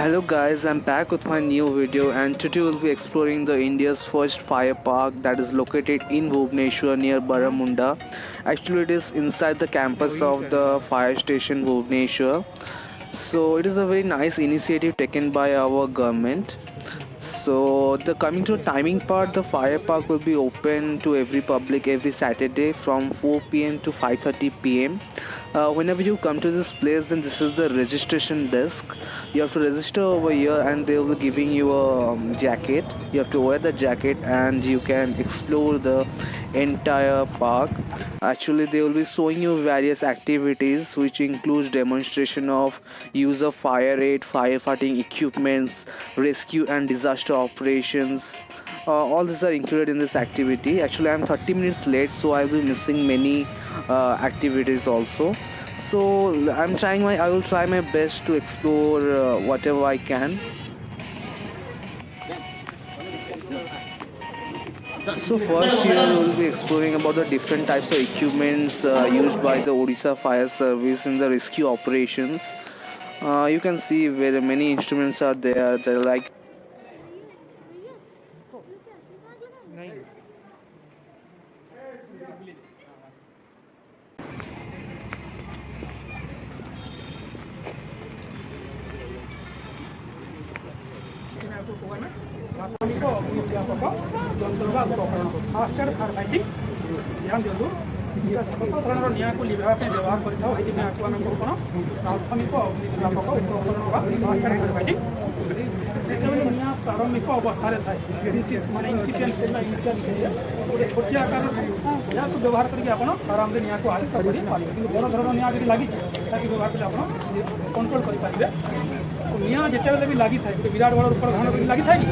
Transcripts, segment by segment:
Hello guys, I'm back with my new video and today we'll be exploring the India's first fire park that is located in Bhubaneswar near Baramunda. Actually it is inside the campus of the fire station Bhubaneswar. So it is a very nice initiative taken by our government. So the coming to timing part, the fire park will be open to every public every Saturday from 4 p.m. to 5:30 p.m. Whenever you come to this place, then this is the registration desk. You have to register over here, and they will be giving you a jacket. You have to wear the jacket, and you can explore the entire park. Actually, they will be showing you various activities, which includes demonstration of use of fire aid, firefighting equipments, rescue and disaster operations. All these are included in this activity. Actually, I'm 30 minutes late, so I'll be missing many activities also. So I will try my best to explore whatever I can. So first here we will be exploring about the different types of equipments used by the Odisha Fire Service in the rescue operations. You can see where many instruments are there. They're like प्राथमिक अग्निव्यापक ଯନ୍ତ୍ରର ଉପକରଣ first aid fire fighting ଧ୍ୟାନ ଦିଅନ୍ତୁ ଧରଣର ନିଆଁକୁ ଲିଭାଇବା ପାଇଁ ବ୍ୟବହାର କରିଥାଉ ଏଇଥିପାଇଁ ଆକୁ ଆମେ କହୁ କ'ଣ ପ୍ରାଥମିକ ଅଗ୍ନିବ୍ୟାପକ ଉପକରଣ ବା ଫାଷ୍ଟ ଏଡ୍ ଫାୟାର ଫାଇଟିଂ ଯେତେବେଳେ ନିଆଁ ପ୍ରାରମ୍ଭିକ ଅବସ୍ଥାରେ ଥାଏ ମାନେ ଇନସିପିଏଣ୍ଟ କିମ୍ବା ଇନିସିଆଲ ଗୋଟେ ଛୋଟିଆ ଆକାରର ଏହାକୁ ବ୍ୟବହାର କରିକି ଆପଣ ଆରାମରେ ନିଆଁକୁ ଆୟତ୍ତ କରିପାରିବେ କିନ୍ତୁ ବଡ଼ ଧରଣର ନିଆଁ ଯଦି ଲାଗିଛି ତାକୁ ବ୍ୟବହାର କଲେ ଆପଣ କଣ୍ଟ୍ରୋଲ କରିପାରିବେ ନିଆଁ ଯେତେବେଳେ ବି ଲାଗିଥାଏ ଗୋଟେ ବିରାଟ ବଡ଼ ରୂପର ଧାରଣ କରି ଲାଗିଥାଏ କି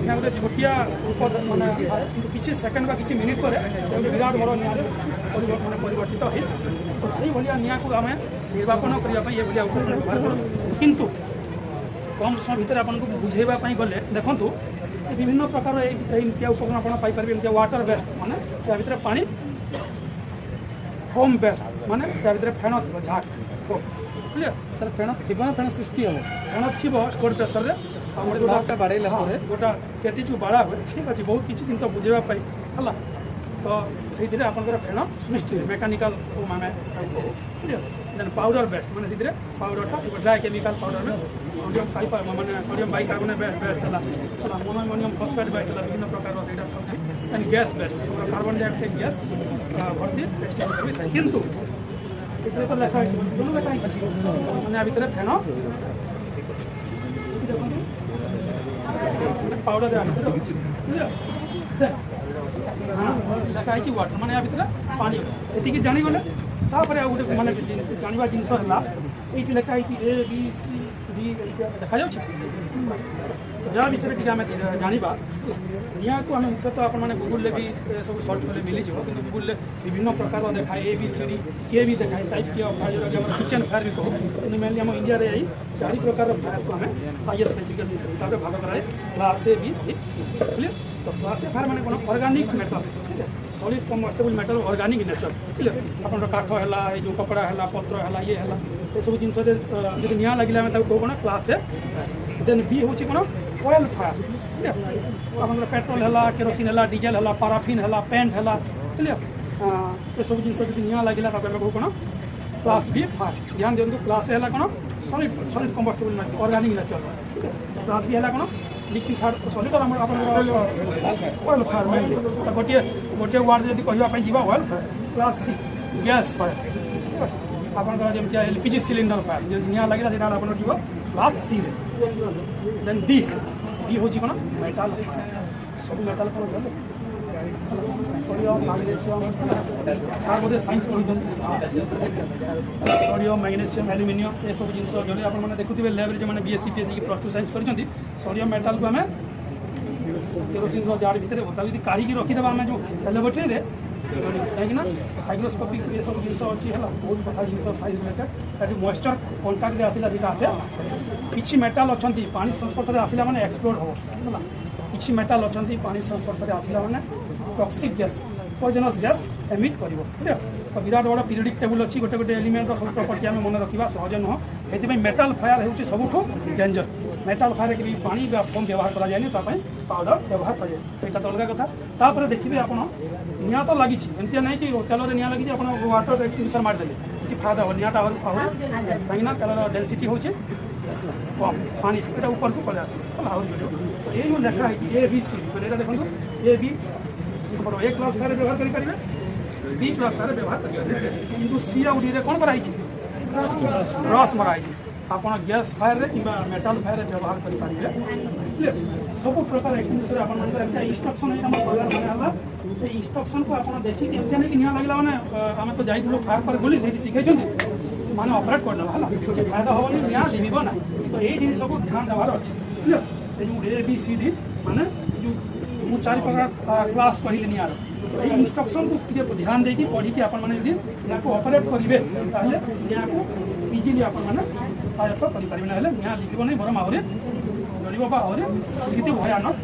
ନିଆଁ ଗୋଟେ ଛୋଟିଆ ରୂପ ମାନେ ଥାଏ କିନ୍ତୁ କିଛି ସେକେଣ୍ଡ ବା କିଛି ମିନିଟ୍ ପରେ ଗୋଟେ ବିରାଟ ବଡ଼ ନିଆଁରେ ପରିବର୍ତ୍ତିତ ହେଇ ତ ସେଇଭଳିଆ ନିଆଁକୁ ଆମେ ନିର୍ବାପନ କରିବା ପାଇଁ ଏଭଳିଆ ଉପକରଣ ବ୍ୟବହାର କରୁ କିନ୍ତୁ କମ୍ ସମୟ ଭିତରେ ଆପଣଙ୍କୁ ବୁଝେଇବା ପାଇଁ ଗଲେ ଦେଖନ୍ତୁ ବିଭିନ୍ନ ପ୍ରକାର ଏମିତିଆ ଉପକରଣ ଆପଣ ପାଇପାରିବେ ଏମିତିଆ ୱାଟର ବେଷ୍ଟ ମାନେ ତା ଭିତରେ ପାଣି ଫୋମ୍ ବେଷ୍ଟ ମାନେ ତା ଭିତରେ ଫେଣ ଥିବ ଝାଟ କ୍ଲିୟର ସାର୍ ଫେଣ ଥିବ ନା ଫେଣ ସୃଷ୍ଟି ହେବ ଫେଣ ଥିବ ଷ୍ଟୋର୍ ପ୍ରେସରରେ ଆମର ଯେଉଁଟା ବାଡ଼େଇଲା ପରେ ଗୋଟା କେତେ ଯେଉଁ ବାଡ଼ା ହୁଏ ଠିକ୍ ଅଛି ବହୁତ କିଛି ଜିନିଷ ବୁଝେଇବା ପାଇଁ ହେଲା ତ ସେଇଥିରେ ଆପଣଙ୍କର ଫେଣ ସୃଷ୍ଟି ହୁଏ ମେକାନିକାଲ ମାନେ ଦେନ୍ ପାଉଡ଼ର ବେଷ୍ଟ ମାନେ ସେଥିରେ ପାଉଡ଼ରଟା ଡ୍ରାଏ କେମିକାଲ ପାଉଡ଼ର ସୋଡ଼ିୟମ ମାନେ ସୋଡ଼ିୟମ ବାଇକାର୍ବୋନେଟ୍ ବେଷ୍ଟ ହେଲା ମୋନୋମୋନିୟମ ଫସ୍ଫେଟ୍ ବେଷ୍ଟ ହେଲା ବିଭିନ୍ନ ପ୍ରକାରର ସେଇଟା ଥାଉଛି ଦେନ୍ ଗ୍ୟାସ୍ ବେଷ୍ଟ ଆମର କାର୍ବନ ଡାଇଅକ୍ସାଇଡ୍ ଗ୍ୟାସ୍ ଭର୍ତ୍ତି ଏକ୍ସଟେନ୍ସର ବି ଥାଏ କିନ୍ତୁ ଏଥିରେ ତ ଲେଖା ହେଇଛି ଯେଉଁ ଲେଖା ହେଇଛି ମାନେ ଆ ଭିତରେ ଫେଣ ଦେଖନ୍ତୁ ପାଉଡ଼ର ଲେଖା ହେଇଛି ୱାଟର ମାନେ ୟା ଭିତରେ ପାଣି ଅଛି ଏତିକି ଜାଣିଗଲେ ତାପରେ ଆଉ ଗୋଟେ ମାନେ ଜାଣିବା ଜିନିଷ ହେଲା ଏଇଠି ଲେଖା ହେଇଛି ଏ ବି ସି ଡି ଦେଖାଯାଉଛି ଯାହା ବିଷୟରେ ଟିକେ ଆମେ ଜାଣିବା ନିଆଁକୁ ଆମେ ମୁଖ୍ୟତଃ ଆପଣମାନେ ଗୁଗୁଲରେ ବି ସବୁ ସର୍ଚ୍ଚ କଲେ ମିଳିଯିବ କିନ୍ତୁ ଗୁଗୁଲରେ ବିଭିନ୍ନ ପ୍ରକାର ଦେଖାଏ ଏ ବି ସି ଡି କେ ବି ଦେଖାଏ ଟାଇପ୍ କେ ଅଫ୍ ଫାୟାର ଯେଉଁଟାକି ଆମର କିଚେନ୍ ଫାୟାର ବି କହୁ କିନ୍ତୁ ମେନଲି ଆମ ଇଣ୍ଡିଆରେ ଏଇ 4 ପ୍ରକାର ଫାୟାରକୁ ଆମେ ହାଇଏଷ୍ଟ ଫିଜିକାଲ ହିସାବରେ ଭାଗ କରାଏ class A B C clear ତ କ୍ଲାସ୍ ଏ ଫାୟାର ମାନେ କ'ଣ organic metal solid combustible metal organic nature clear ଆପଣଙ୍କର କାଠ ହେଲା ଏଇ ଯେଉଁ କପଡ଼ା ହେଲା ପତ୍ର ହେଲା ଇଏ ହେଲା ଏସବୁ ଜିନିଷରେ ଯଦି ନିଆଁ ଲାଗିଲେ ଆମେ ତାକୁ କହୁ କ'ଣ କ୍ଲାସ୍ ଏ ଦେନ୍ ବି ହେଉଛି କ'ଣ ଅଏଲ୍ ଫାୟାର କ୍ଲିୟର ଆପଣଙ୍କର ପେଟ୍ରୋଲ ହେଲା କେରୋସିନ୍ ହେଲା ଡିଜେଲ ହେଲା ପାରାଫିନ୍ ହେଲା ପେଣ୍ଟ ହେଲା କ୍ଲିୟର ଏସବୁ ଜିନିଷ ଯଦି ନିଆଁ ଲାଗିଲା ତାକୁ ଆମେ କହୁ କ'ଣ କ୍ଲାସ୍ ବି ଫାୟାର ଧ୍ୟାନ ଦିଅନ୍ତୁ କ୍ଲାସ୍ ଏ ହେଲା କ'ଣ solid combustible metal organic nature class B ହେଲା କ'ଣ লিকুইড ফায়ার সলিড আর আপনার অয়েল ফায়ার মেনলি গোটিয়ে গোটিয়ে ওয়ার্ড যদি কহিবা পাই ଯିବା oil fire class C gas fire ঠিক আছে আপনার যেমন এলপিজি সিলিন্ডর ফায়ার যদি নিয়া লাগিলা সেটা আপনার ଯିବ ক্লাস সি রে দেন ডি ডি হচ্ছে কোন মেটাল সব মেটাল কোন জানো সোডিয়াম ম্যাগনেসিয়াম সার মধ্যে সাইন্স পড়ুଛନ୍ତି সোডিয়াম ম্যাগনেসিয়াম আলুমিনিয়াম এসব জিনিস যদি আপনার দেখুবে ল্যাব্রে যে বিএসসি পিএসসি কি প্লস টু সাইন্স করছেন সোডিয়াম মেটালକୁ ଆମେ କେରୋସିନ୍ର ଜାର୍ ଭିତରେ ତାକୁ ଯଦି କାଢ଼ିକି ରଖିଦେବା ଆମେ ଯେଉଁ ଲ୍ୟାବୋରେଟୋରୀରେ କାହିଁକିନା ହାଇଗ୍ରୋସ୍କୋପିକ୍ ଏସବୁ ଜିନିଷ ଅଛି ହେଲା ବହୁତ କଥା ଜିନିଷ ସାଇନ୍ସ ରିଲେଟେଡ୍ ତାଠି ମଏଶ୍ଚର କଣ୍ଟାକ୍ଟରେ ଆସିଲା ସେଇଟା ଆପେ କିଛି ମେଟାଲ ଅଛନ୍ତି ପାଣି ସଂସ୍ପର୍ଶରେ ଆସିଲା ମାନେ ଏକ୍ସପ୍ଲୋଡ୍ ହେବ ହେଲା କିଛି ମେଟାଲ ଅଛନ୍ତି ପାଣି ସଂସ୍ପର୍ଶରେ ଆସିଲା ମାନେ toxic gas poisonous gas emit कर तो विराट बड़ा पीरियडिक टेबुल अच्छी गोटे गोटे एलिमेंट सब प्रॉपर्टी आम मन रखा सहज नुह ये मेटाल फायर हो सबुठ डेंजर मेटाल फायर के भी पानी फोम व्यवहार कराए पाउडर व्यवहार कराए से अलग कथा तापर देखिए आप निआ तो लगी एमती ना कि तेल निआ लगी आप वाटर एक्सटिंग्विशर मारिदेले किसी फायदा हो निआटा कहीं तेल डेनसीटी हो कम पानी से ऊपर को पलि आस ये जो लेखा है ABC मैंने देखो AB ए क्लास फायर व्यवहार करेंगे बी क्लास फायर व्यवहार करेंगे कि सी आउ डी कौन कराई रस मराई आप गैस फायर कि मेटाल फायर व्यवहार करेंगे सब प्रकार एक्सटिंग्विशर आप इंस्ट्रक्शन इंस्ट्रक्शन को आप देखिए एमती नहीं कि निआ लगे मैंने आम तो जाइलु फायर पर गली से शिखई माने ऑपरेट करदेवा है फायदा हेनी निआ लिमिब ना तो ये जिन सब ध्यान देवार अच्छे जो ABCD माने जो मु 4 प्रकार क्लास कहली निआर इंस्ट्रक्शन को ध्यान देकी पढ़ी आपने ऑपरेट करेंगे निआ को इजिली आपने आयत्त करेंगे ना निआ लिखब नहीं बरम आहरी जड़ब आहरी स्थिति भयानक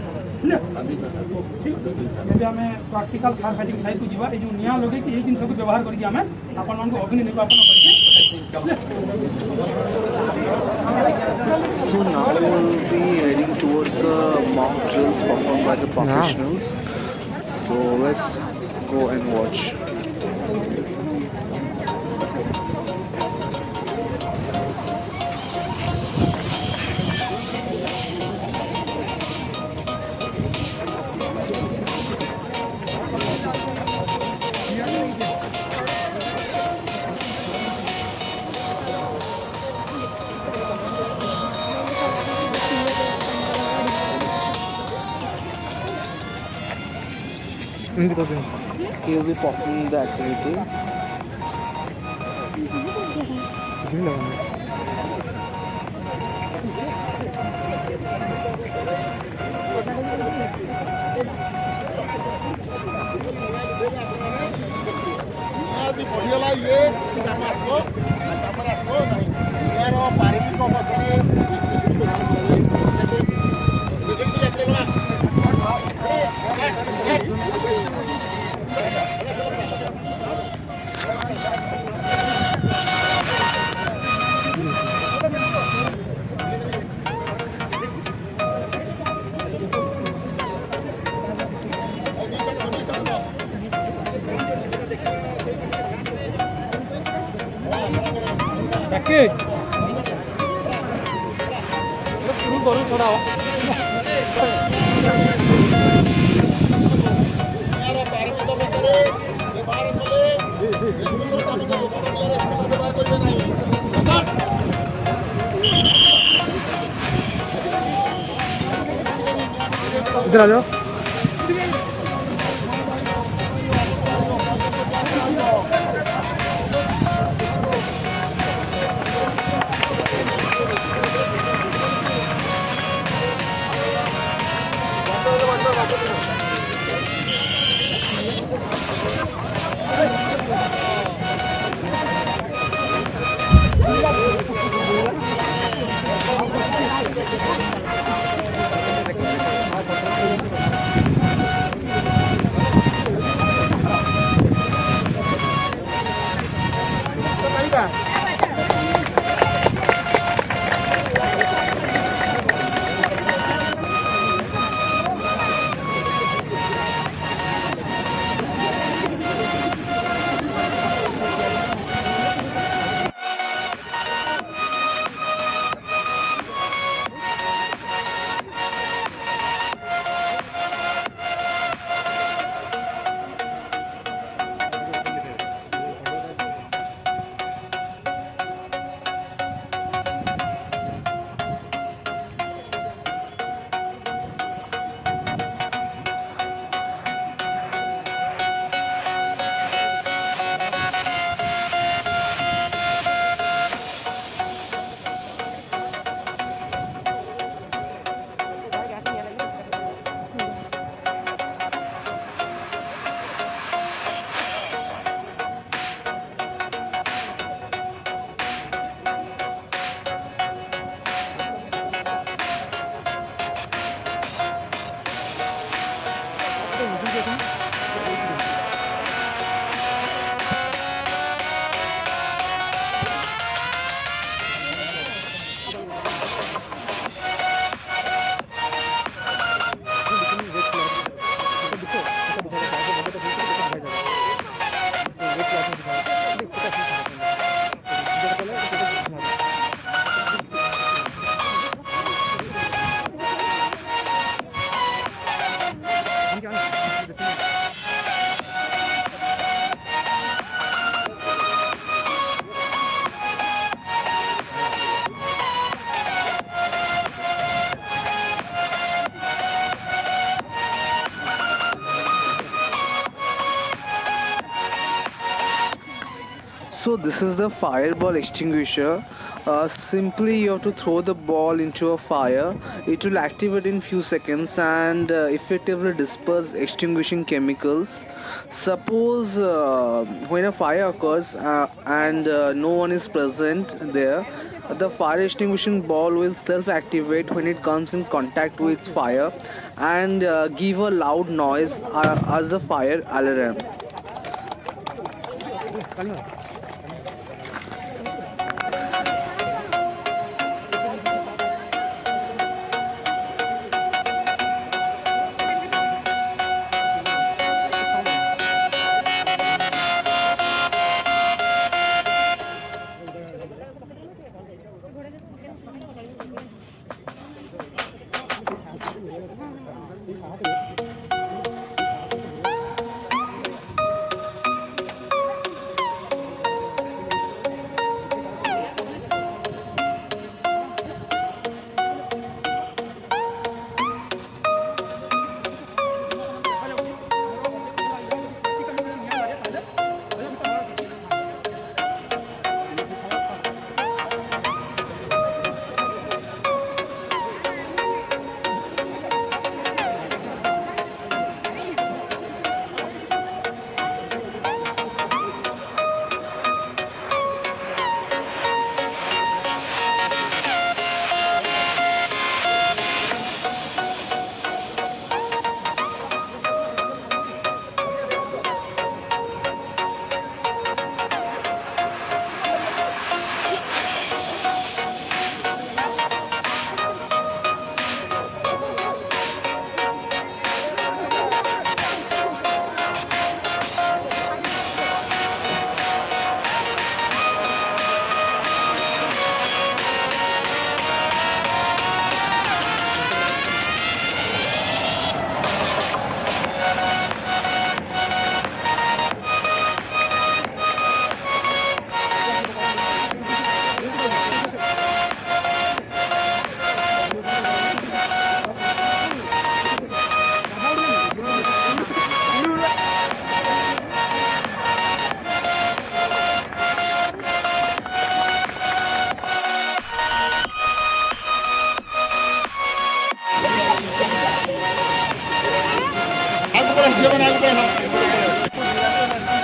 ठीक है आम प्राक्टिकल फायर फाइटिंग साइड को जीवा ये जो निआ लगे कि जिन सब व्यवहार करके आम आपण अग्नि निर्वापन करके So now we'll be heading towards the mock drills performed by the professionals. So let's go and watch. He will be performing the activity. इधर आ जाओ। So this is the fireball extinguisher. Simply you have to throw the ball into a fire. It will activate in few seconds and effectively disperse extinguishing chemicals. Suppose when a fire occurs and no one is present there, the fire extinguishing ball will self-activate when it comes in contact with fire and give a loud noise as a fire alarm.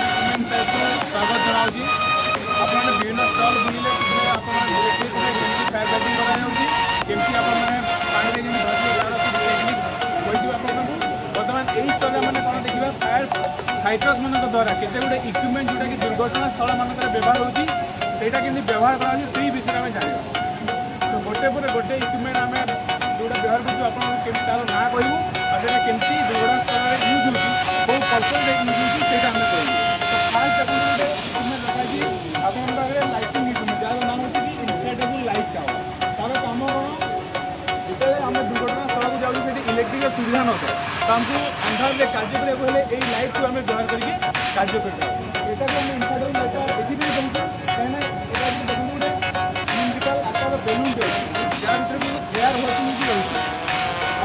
स्वागत जनावि आपने विभिन्न stall बुले fire fighting कराऊँगी पानी बर्तमान यही stall मैंने कौन देखा फायर फाइटर्स मान द्वारा केते गुड़े इक्विपमेंट जोटा कि दुर्घटना स्थल मानक व्यवहार होटा केमी व्यवहार करा विषय में जाना तो गोटे पर गोटे इक्विपमेंट आम जोटा व्यवहार कर तार ना कहूँ और केमती दुर्घटना स्थल यूज हो पर्पज यूज होता आम कहूँ तो फास्ट गोटे इक्विपमेंट रखा आप लाइटिंग इक्विपमेंट जार नाम होती कि इनफ्लेटेबल लाइट टावर तार कम कौन जो आम दुर्घटना स्थल को जाऊँ इलेक्ट्रिक सुविधा न था तो आमको अंधारे कार्य कराया लाइट को आम व्यवहार करके कार्य करता आम इनफ्लेटेबल लाइट ये देखूँ कहीं देखूँ गोटे सिलिंड्रिकल आकार बेलून जहाँ भर एयर वर्किंग रही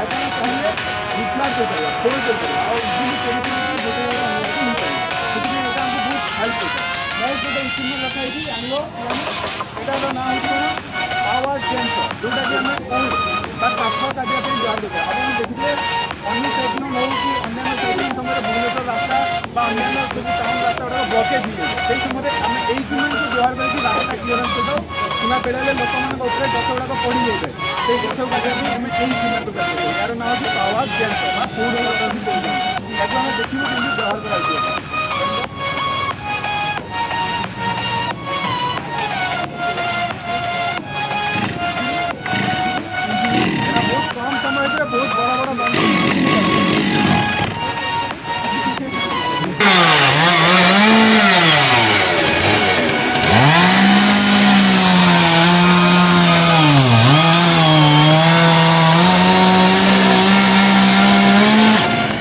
आप चाहिए रिफ्लाट कर फोल्ड कर इजिली केमिकल गोटे यहाँ बहुत हेल्प करता है गोटे इक्विपमेंट रखाई आम यहाँ ना पावर सेंसर जोटा कि आम तार पाख कार्य व्यवहार करते आप देखिए अन्य साइक्लोन हो कि अन्य साइक्लोन समय भुवनेश्वर रास्ता अन्य सब टाउन रास्ता गुड़ा ब्लकेज हो समय आम यही इक्विपमेंट को व्यवहार करके रास्ता क्लीयरेंस करता सीमा बेड़े लोक मान गछ गुड़ाक पड़ जाए से गछ काटिया आम यही इक्विपमेंट को व्यवहार करें यार ना हो पावर सेंसर बा फूड याक आम देखिए केमी व्यवहार कराई बहुत कम समय बहुत बड़ा बड़ा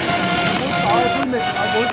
पावरफुल मेसिन और बहुत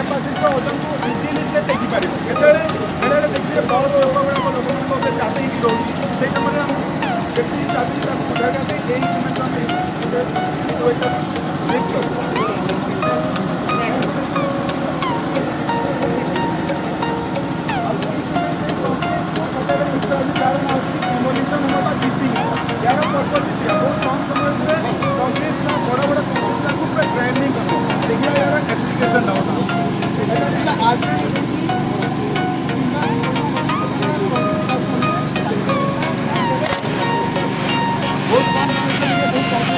कैपासीटी ओजन को इजिली से टेकिपर केतବେଳେ ବେଳେବେଳେ ଦେଖିବେ ବଡ଼ ଲୋକ ଗୁଡ଼ାକ ଲୋକମାନଙ୍କ ଚାପିକି ରହୁଛି ସେଇ ସମୟରେ ଆମେ ଯେତିକି ଚାପିକି ତାକୁ ବୁଝାଇବା ପାଇଁ ଏଇ ସିମେଣ୍ଟ ଆମେ डिमोलिशन होगा चिपिंग यार पर्पज से बहुत कम समय में कंक्रीट ना बड़ा बड़ा कंक्रीट को पूरा ग्राइंडिंग करना देखिए यार एप्लीकेशन ना होता आज बहुत कम समय में बहुत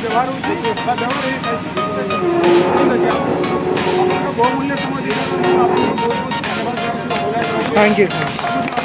व्यवहार होती बहुमूल्य समय थैंक यू।